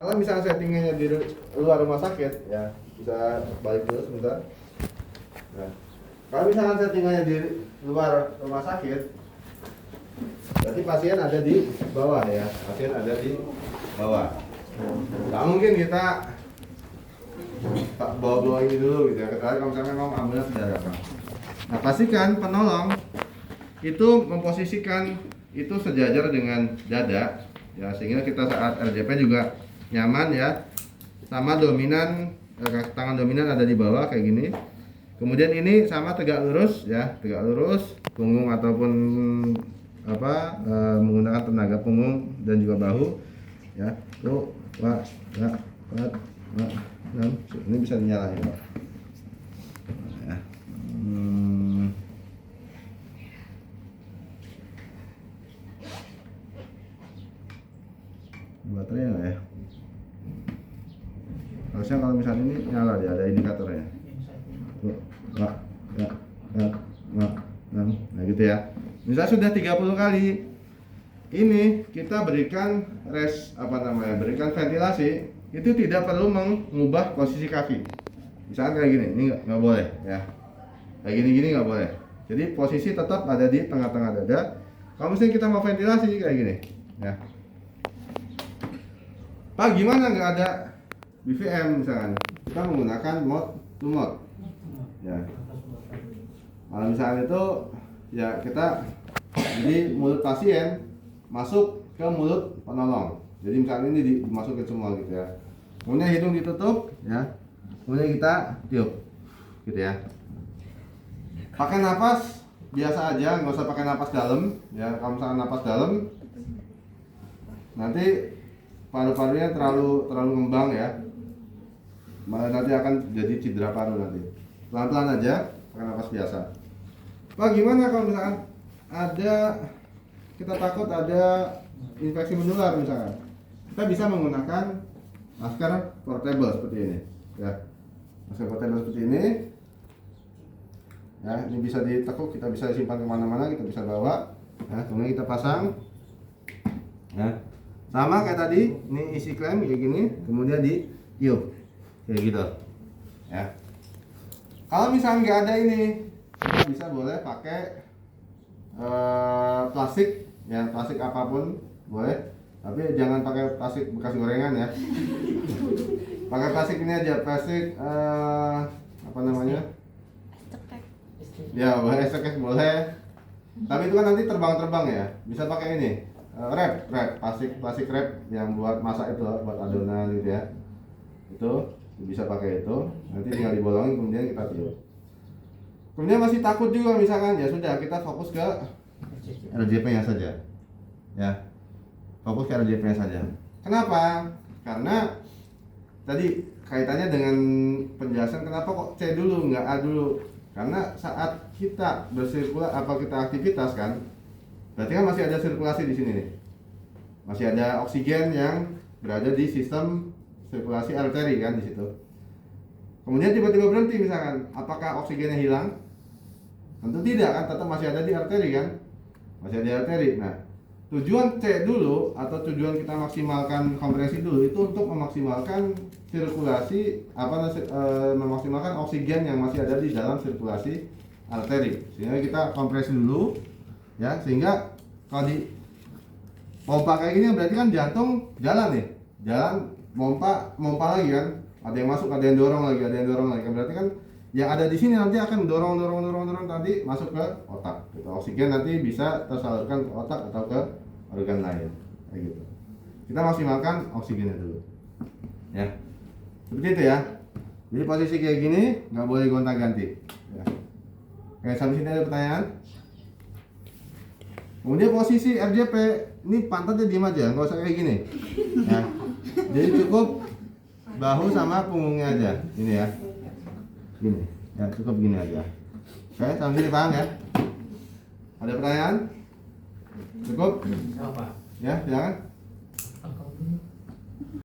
Kalau misalnya settingannya di luar rumah sakit, ya bisa balik dulu sebentar. Nah, kalau misalnya settingannya di luar rumah sakit, berarti pasien ada di bawah ya, pasien ada di bawah. Nggak mungkin kita bawa ini dulu gitu ya, kecuali kalau misalnya memang ambulans tidak datang. Nah, pastikan penolong itu memposisikan itu sejajar dengan dada, ya sehingga kita saat RJP juga nyaman ya. Sama dominan, tangan dominan ada di bawah kayak gini. Kemudian ini sama tegak lurus ya, tegak lurus, punggung ataupun menggunakan tenaga punggung dan juga bahu ya. Tuh, ini bisa dinyalain Pak. Ya. Baterainya nggak ya? Harusnya kalau misalnya ini nyala dia, ada indikatornya. Tuh, nah gitu ya. Misalnya sudah 30 kali, ini kita berikan berikan ventilasi, itu tidak perlu mengubah posisi kaki. Misalnya kayak gini, ini nggak boleh ya. Kayak gini nggak boleh. Jadi posisi tetap ada di tengah-tengah dada. Kalau misalnya kita mau ventilasi kayak gini, ya. Pak, gimana nggak ada BVM misalkan? Kita menggunakan mode to mode. Ya. Kalau misalnya itu, ya kita jadi mulut pasien masuk ke mulut penolong. Jadi misalnya ini dimasukin semua gitu ya. Kemudian hidung ditutup ya. Kemudian kita tiup gitu ya. Pakai napas biasa aja, nggak usah pakai napas dalam ya. Kalau misalnya napas dalam nanti paru-parunya terlalu ngembang ya. Malah nanti akan jadi cedera paru nanti. Pelan-pelan aja, pakai napas biasa. Pak, gimana kalau misalkan kita takut ada infeksi menular misalkan? Kita bisa menggunakan masker portable seperti ini ya. Masker portable seperti ini ya, ini bisa ditekuk, kita bisa simpan kemana-mana, kita bisa bawa ya. Kemudian kita pasang ya. Sama kayak tadi, ini isi klem kayak gini, kemudian ditiup kayak gitu ya. Kalau misalnya nggak ada ini, kita bisa boleh pakai plastik ya, plastik apapun boleh, tapi jangan pakai plastik bekas gorengan ya. Pakai plastik ini aja, plastik ya boleh, estek boleh, tapi itu kan nanti terbang ya. Bisa pakai ini wrap plastik wrap yang buat masak itu, buat adonan gitu ya. Itu bisa pakai itu, nanti tinggal dibolongin kemudian kita tiup. Kemudian masih takut juga misalkan, ya sudah kita fokus ke RJP-nya saja ya, fokus ke RJP-nya saja. Kenapa? Karena tadi kaitannya dengan penjelasan kenapa kok C dulu nggak A dulu. Karena saat kita kita aktivitas kan, berarti kan masih ada sirkulasi di sini nih, masih ada oksigen yang berada di sistem sirkulasi arteri kan di situ. Kemudian tiba-tiba berhenti misalkan, apakah oksigennya hilang? Tentu tidak kan, tetap masih ada di arteri kan, masih ada di arteri. Nah, tujuan C dulu atau tujuan kita maksimalkan kompresi dulu itu untuk memaksimalkan sirkulasi memaksimalkan oksigen yang masih ada di dalam sirkulasi arteri. Sehingga kita kompresi dulu ya, sehingga kalau di pompa kayak gini berarti kan jantung jalan nih, jalan pompa lagi kan, ada yang masuk, ada yang dorong lagi kan, berarti kan yang ada di sini nanti akan dorong tadi masuk ke otak gitu. Oksigen nanti bisa tersalurkan ke otak atau ke organ lain kayak gitu. Kita maksimalkan oksigennya dulu ya, seperti itu ya. Jadi posisi kayak gini nggak boleh gonta-ganti ya. Oke, sampai sini ada pertanyaan? Kemudian posisi RJP ini pantatnya diem aja, nggak usah kayak gini ya. Jadi cukup bahu sama punggungnya aja ini ya, gini ya, cukup gini aja. Oke, sampai sini paham ya? Ada pertanyaan? Cukup? Ya, silakan.